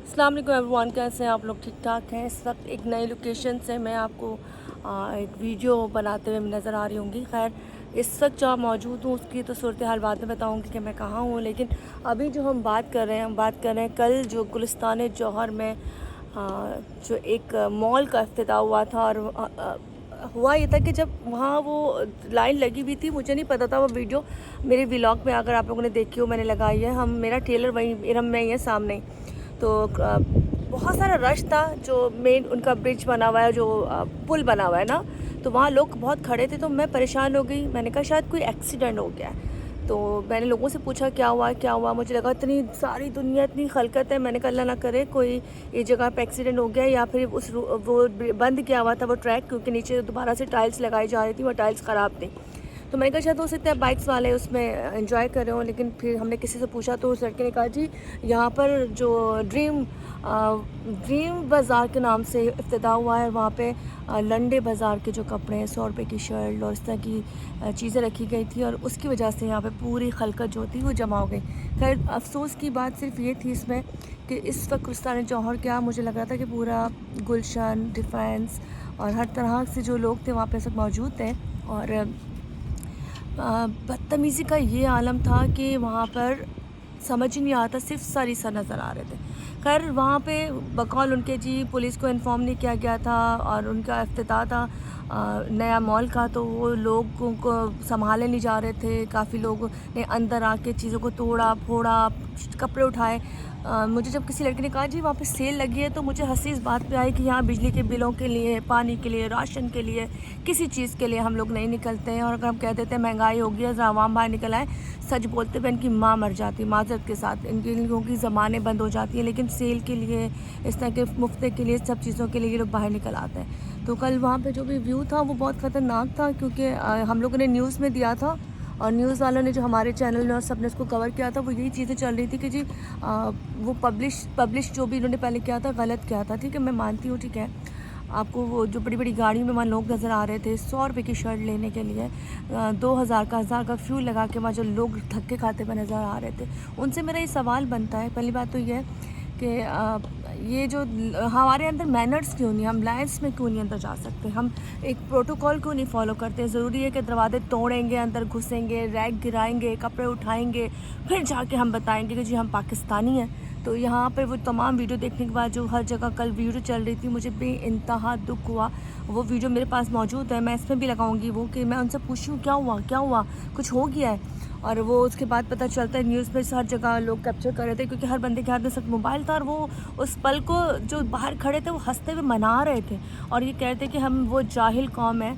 अस्सलाम वालेकुम एवरीवन, कैसे हैं आप लोग? ठीक ठाक हैं? इस वक्त एक नई लोकेशन से मैं आपको एक वीडियो बनाते हुए नज़र आ रही होंगी। खैर, इस वक्त जहाँ मौजूद हूँ उसकी तो सूरत हाल बाद में बताऊँगी कि मैं कहाँ हूँ, लेकिन अभी जो हम बात कर रहे हैं कल जो गुलिस्तान जौहर में जो एक मॉल का इफ्तिताह हुआ था। और हुआ ये था कि जब वहाँ वो लाइन लगी हुई थी, मुझे नहीं पता था। वो वीडियो मेरे व्लॉग में अगर आप लोगों ने देखी हो, मैंने लगाई है। मेरा टेलर वहीं इरम में ही है सामने ही। तो बहुत सारा रश था। जो मेन उनका ब्रिज बना हुआ है, जो पुल बना हुआ है ना, तो वहाँ लोग बहुत खड़े थे। तो मैं परेशान हो गई, मैंने कहा शायद कोई एक्सीडेंट हो गया है। तो मैंने लोगों से पूछा क्या हुआ क्या हुआ। मुझे लगा इतनी सारी दुनिया इतनी खलकत है, मैंने कहा अल्लाह ना करे कोई ये जगह पे एक्सीडेंट हो गया, या फिर वो बंद किया हुआ था वो ट्रैक, क्योंकि नीचे दोबारा से टाइल्स लगाई जा रही थी, वो टाइल्स ख़राब थी। तो मैंने कहा शायद हो सकता है बाइक्स वाले उसमें एंजॉय कर रहे हो। लेकिन फिर हमने किसी से पूछा तो उस लड़के ने कहा जी यहाँ पर जो ड्रीम बाज़ार के नाम से इफ्तिताह हुआ है। वहाँ पे लंडे बाज़ार के जो कपड़े हैं, 100 रुपये की शर्ट और इस तरह की चीज़ें रखी गई थी, और उसकी वजह से यहाँ पे पूरी खलकत जो थी वो जमा हो गई। खैर, अफसोस की बात सिर्फ ये थी इसमें कि इस वक्त गुलिस्तान जौहर क्या, मुझे लग रहा था कि पूरा गुलशन, डिफेंस और हर तरह से जो लोग थे वहाँ पे सब मौजूद थे। और बदतमीज़ी का ये आलम था कि वहाँ पर समझ ही नहीं आता, सिर्फ सर ही सर नज़र आ रहे थे। खैर, वहाँ पे बकौल उनके जी पुलिस को इन्फॉर्म नहीं किया गया था, और उनका इफ्तिताह था नया मॉल का, तो वो लोगों को संभाले नहीं जा रहे थे। काफ़ी लोग ने अंदर आके चीज़ों को तोड़ा फोड़ा, कपड़े उठाए। मुझे जब किसी लड़के ने कहा जी वहाँ पे सेल लगी है, तो मुझे हंसी इस बात पे आई कि यहाँ बिजली के बिलों के लिए, पानी के लिए, राशन के लिए, किसी चीज़ के लिए हम लोग नहीं निकलते हैं। और अगर हम कह देते हैं महंगाई होगी है, आवाम बाहर निकल आए, सच बोलते हुए इनकी माँ मर जाती, माजरत के साथ इनके लोगों की ज़बानें बंद हो जाती हैं। लेकिन सेल के लिए, इस तरह के मुफ्ते के लिए, सब चीज़ों के लिए ये लोग बाहर निकल आते हैं। तो कल वहाँ पे जो भी व्यू था वो बहुत ख़तरनाक था, क्योंकि हम लोगों ने न्यूज़ में दिया था, और न्यूज़ वालों ने जो हमारे चैनल में और सब ने उसको कवर किया था, वो यही चीज़ें चल रही थी कि जी वो पब्लिश जो भी इन्होंने पहले किया था गलत किया था। ठीक है, मैं मानती हूँ, ठीक है। आपको वो जो बड़ी बड़ी गाड़ी में वहाँ लोग नज़र आ रहे थे 100 रुपये की शर्ट लेने के लिए, 2000 का 1000 का फ्यूल लगा के वहाँ जो लोग धक्के खाते हुए नज़र आ रहे थे, उनसे मेरा ये सवाल बनता है। पहली बात तो ये है कि ये जो हमारे अंदर मैनर्स क्यों नहीं, हम लाइन्स में क्यों नहीं अंदर जा सकते, हम एक प्रोटोकॉल क्यों नहीं फॉलो करते। ज़रूरी है कि दरवाजे तोड़ेंगे, अंदर घुसेंगे, रैक गिराएंगे, कपड़े उठाएंगे, फिर जाके हम बताएंगे कि जी हम पाकिस्तानी हैं। तो यहाँ पर वो तमाम वीडियो देखने के बाद जो हर जगह कल वीडियो चल रही थी, मुझे बेइंतहा दुख हुआ। वो वीडियो मेरे पास मौजूद है, मैं इसमें भी लगाऊंगी वो, कि मैं उनसे पूछूँ क्या हुआ, कुछ हो गया है। और वो उसके बाद पता चलता है न्यूज़ पे हर जगह लोग कैप्चर कर रहे थे, क्योंकि हर बंदे के हाथ में सब मोबाइल था, और वो उस पल को जो बाहर खड़े थे वो हंसते हुए मना रहे थे, और ये कहते कि हम वो जाहिल कौम है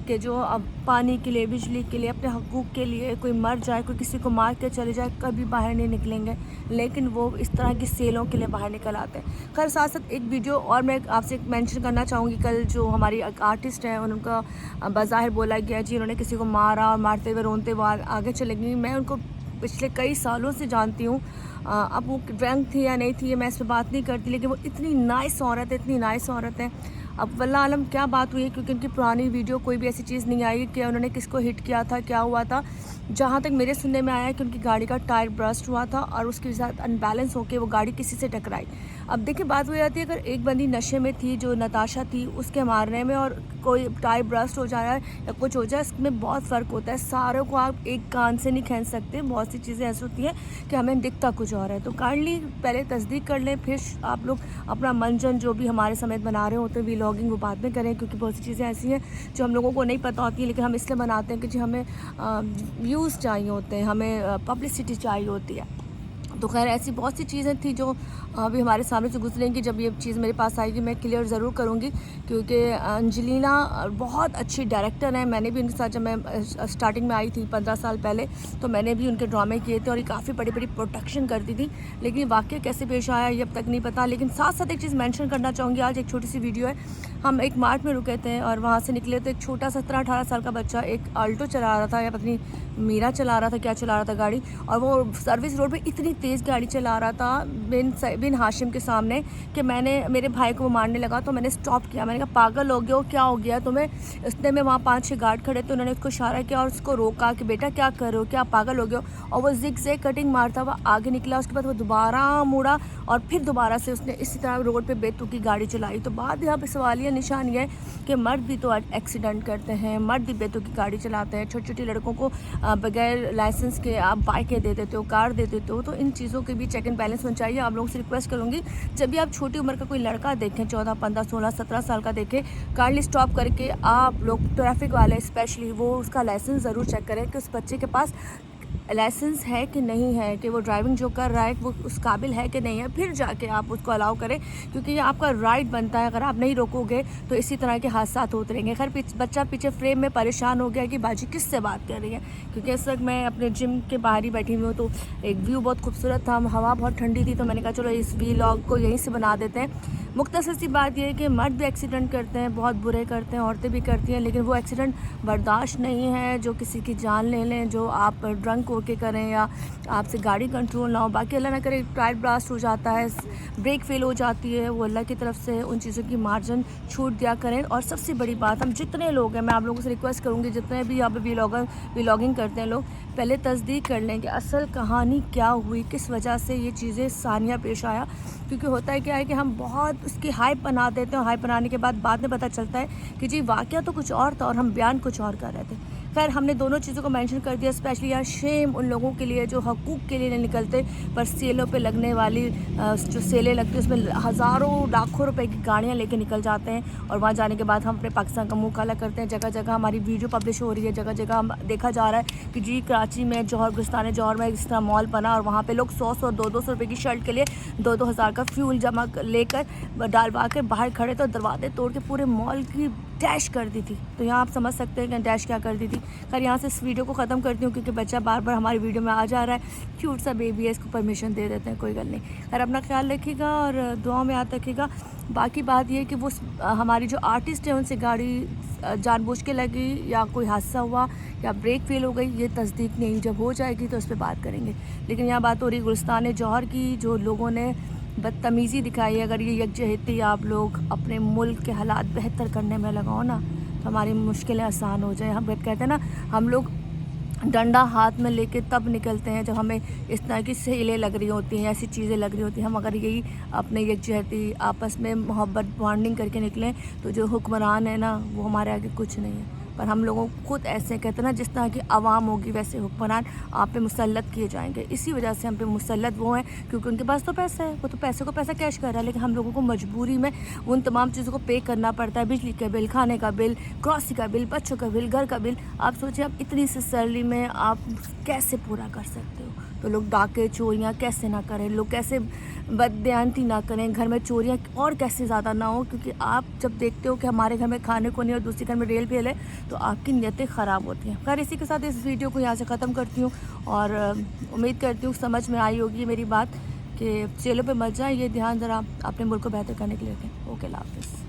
कि जो अब पानी के लिए, बिजली के लिए, अपने हकूक़ के लिए कोई मर जाए, कोई किसी को मार के चले जाए, कभी बाहर नहीं निकलेंगे। लेकिन वो इस तरह की सेलों के लिए बाहर निकल आते हैं। खैर, साथ साथ एक वीडियो और मैं आपसे मेंशन करना चाहूँगी। कल जो हमारी आर्टिस्ट हैं, उनका बज़ाहिर बोला गया जी उन्होंने किसी को मारा, और मारते हुए रोते हुए आगे चले गई। मैं उनको पिछले कई सालों से जानती हूँ। अब वो ड्रंक थी या नहीं थी, मैं इस पर बात नहीं करती, लेकिन वो इतनी नाइस औरत है, इतनी नाइस औरत है। अब वल्लाह आलम क्या बात हुई है, क्योंकि उनकी पुरानी वीडियो कोई भी ऐसी चीज़ नहीं आई कि उन्होंने किसको हिट किया था, क्या हुआ था। जहाँ तक मेरे सुनने में आया है कि उनकी गाड़ी का टायर ब्रस्ट हुआ था, और उसके साथ अनबैलेंस होकर वो गाड़ी किसी से टकराई। अब देखिए, बात हो जाती है अगर एक बंदी नशे में थी, जो नताशा थी, उसके मारने में और कोई टायर ब्रस्ट हो जा रहा है या कुछ हो जाए, इसमें बहुत फ़र्क होता है। सारों को आप एक कान से नहीं खींच सकते। बहुत सी चीज़ें ऐसी होती हैं कि हमें दिखता कुछ और है। तो काइंडली पहले तस्दीक कर लें, फिर आप लोग अपना मंजन जो भी हमारे समेत बना रहे होते हैं व्लॉगिंग, वो बाद में करें, क्योंकि बहुत सी चीज़ें ऐसी हैं जो हम लोगों को नहीं पता होती हैं, लेकिन हम इसलिए बनाते हैं कि जी हमें व्यूज़ चाहिए होते हैं, हमें पब्लिसिटी चाहिए होती है। तो खैर, ऐसी बहुत सी चीज़ें थी जो अभी हमारे सामने से गुजरेंगी। जब ये चीज़ मेरे पास आएगी मैं क्लियर ज़रूर करूँगी, क्योंकि अंजलिना बहुत अच्छी डायरेक्टर हैं। मैंने भी उनके साथ, जब मैं स्टार्टिंग में आई थी 15 साल पहले, तो मैंने भी उनके ड्रामे किए थे, और ये काफ़ी बड़ी बड़ी प्रोडक्शन करती थी। लेकिन वाकई कैसे पेश आया ये अब तक नहीं पता। लेकिन साथ साथ एक चीज़ मेंशन करना चाहूँगी। आज एक छोटी सी वीडियो है, हम एक मार्ट में रुके थे, और वहाँ से निकले तो एक छोटा 17-18 साल का बच्चा एक आल्टो चला रहा था, या पत्नी मीरा चला रहा था, क्या चला रहा था गाड़ी, और वो सर्विस रोड पे इतनी तेज़ गाड़ी चला रहा था बिन हाशिम के सामने कि मेरे भाई को वो मारने लगा, तो मैंने स्टॉप किया। मैंने कहा पागल हो गए हो, क्या हो गया तुम्हें? इतने में वहाँ 5-6 गार्ड खड़े थे, उन्होंने उसको इशारा किया और उसको रोका कि बेटा क्या कर रहे हो, क्या पागल हो गए हो? और वो ज़िग-ज़ैग कटिंग मारता हुआ आगे निकला। उसके बाद वो दोबारा मुड़ा और फिर दोबारा से उसने इसी तरह रोड पे बेतुकी गाड़ी चलाई। तो बात यहाँ पे सवालिया निशान ये है कि मर्द भी तो एक्सीडेंट करते हैं, मर्द भी बेतुकी गाड़ी चलाते हैं। छोटी-छोटी लड़कों को बगैर लाइसेंस के आप बाइकें दे देते हो, कार दे देते हो, तो इन चीज़ों के भी चेक एंड बैलेंस होना चाहिए। आप लोगों से रिक्वेस्ट करूँगी, जब भी आप छोटी उम्र का कोई लड़का देखें, 14, 15, 16, 17 साल का देखें, काइंडली स्टॉप करके आप लोग ट्रैफिक वाले स्पेशली वो उसका लाइसेंस ज़रूर चेक करें कि उस बच्चे के पास लाइसेंस है कि नहीं है, कि वो ड्राइविंग जो कर रहा है वो उस काबिल है कि नहीं है, फिर जाके आप उसको अलाउ करें, क्योंकि ये आपका राइट बनता है। अगर आप नहीं रोकोगे तो इसी तरह के हादसा होते रहेंगे। खैर बच्चा पीछे फ्रेम में परेशान हो गया कि बाजी किससे बात कर रही है, क्योंकि इस वक्त मैं अपने जिम के बाहर ही बैठी हुई हूँ। तो एक व्यू बहुत खूबसूरत था, हवा बहुत ठंडी थी, तो मैंने कहा चलो इस व्लॉग को यहीं से बना देते हैं। मुख्तसर सी बात यह है कि मर्द भी एक्सीडेंट करते हैं, बहुत बुरे करते हैं, औरतें भी करती हैं, लेकिन वो एक्सीडेंट बर्दाश्त नहीं है जो किसी की जान ले लें, जो आप ड्रंक होके करें या आपसे गाड़ी कंट्रोल ना हो। बाकी अल्लाह ना करे टायर ब्लास्ट हो जाता है, ब्रेक फेल हो जाती है, वो अल्लाह की तरफ से उन चीज़ों की मार्जिन छूट दिया करें। और सबसे बड़ी बात, हम जितने लोग हैं, मैं आप लोगों से रिक्वेस्ट करूँगी, जितने भी यहाँ पे व्लॉगिंग करते हैं लोग, पहले तस्दीक कर लें कि असल कहानी क्या हुई, किस वजह से ये चीज़ें सानिया पेश आया। क्योंकि होता है क्या है कि हम बहुत उसकी हाइप बना देते हैं, हाइप बनाने के बाद में पता चलता है कि जी वाक़या तो कुछ और था और हम बयान कुछ और कर रहे थे। खैर हमने दोनों चीज़ों को मेंशन कर दिया। स्पेशली यार शेम उन लोगों के लिए जो हकूक़ के लिए नहीं निकलते, पर सेलों पे लगने वाली जो सेलें लगती हैं उसमें हज़ारों लाखों रुपए की गाड़ियाँ लेके निकल जाते हैं, और वहाँ जाने के बाद हम अपने पाकिस्तान का मुँह काला करते हैं। जगह जगह हमारी वीडियो पब्लिश हो रही है, जगह जगह हम देखा जा रहा है कि जी कराची में गुलिस्तान जौहर में इस तरह मॉल बना और वहाँ पे लोग 100-100, 200 रुपये की शर्ट के लिए 2-2 हज़ार का फ्यूल जमा लेकर डालवा कर बाहर खड़े थे और दरवाजे तोड़ के पूरे मॉल की डैश कर दी थी। तो यहाँ आप समझ सकते हैं कि डैश क्या कर दी थी। खैर यहाँ से इस वीडियो को ख़त्म करती हूँ, क्योंकि बच्चा बार बार हमारी वीडियो में आ जा रहा है। क्यूट सा बेबी है, इसको परमिशन दे देते हैं, कोई गल नहीं। खैर अपना ख्याल रखिएगा और दुआओं में याद रखिएगा। बाकी बात ये है कि वो हमारी जो आर्टिस्ट है उनसे गाड़ी जानबूझ के लगी या कोई हादसा हुआ या ब्रेक फेल हो गई, ये तस्दीक नहीं, जब हो जाएगी तो उस पर बात करेंगे। लेकिन यहाँ बात हो रही गुलिस्तान जौहर की, जो लोगों ने बदतमीज़ी दिखाई है। अगर ये यकजहती आप लोग अपने मुल्क के हालात बेहतर करने में लगाओ ना, तो हमारी मुश्किलें आसान हो जाए। हम कहते हैं ना, हम लोग डंडा हाथ में लेके तब निकलते हैं जब हमें इस तरह की सेलें लग रही होती हैं, ऐसी चीज़ें लग रही होती हैं। हम अगर यही अपने यकजहती आपस में मोहब्बत बॉन्डिंग करके निकलें, तो जो हुक्मरान है ना, वो हमारे आगे कुछ नहीं है। पर हम लोगों को खुद ऐसे कहते हैं ना, जिस तरह की आवाम होगी वैसे हुक्मरान आप पे मुसल्लत किए जाएंगे। इसी वजह से हम पे मुसल्लत वो हैं क्योंकि उनके पास तो पैसा है, वो तो पैसे को पैसा कैश कर रहा है, लेकिन हम लोगों को मजबूरी में उन तमाम चीज़ों को पे करना पड़ता है। बिजली का बिल, खाने का बिल, क्रॉसरी का बिल, बच्चों का बिल, घर का बिल। आप सोचिए, आप इतनी सी सैलरी में आप कैसे पूरा कर सकते हो? तो लोग डाके चोरियाँ कैसे ना करें, लोग कैसे बददियानती ना करें, घर में चोरियाँ और कैसे ज़्यादा ना हो। क्योंकि आप जब देखते हो कि हमारे घर में खाने को नहीं और दूसरे घर में रेल फेल है, तो आपकी नीयतें ख़राब होती हैं। खैर इसी के साथ इस वीडियो को यहाँ से ख़त्म करती हूँ और उम्मीद करती हूँ समझ में आई होगी मेरी बात कि चेलों पे मत जाए, ये ध्यान ज़रा अपने मुल्क को बेहतर करने के लिए रखें। ओके, अल्लाह हाफ़िज़।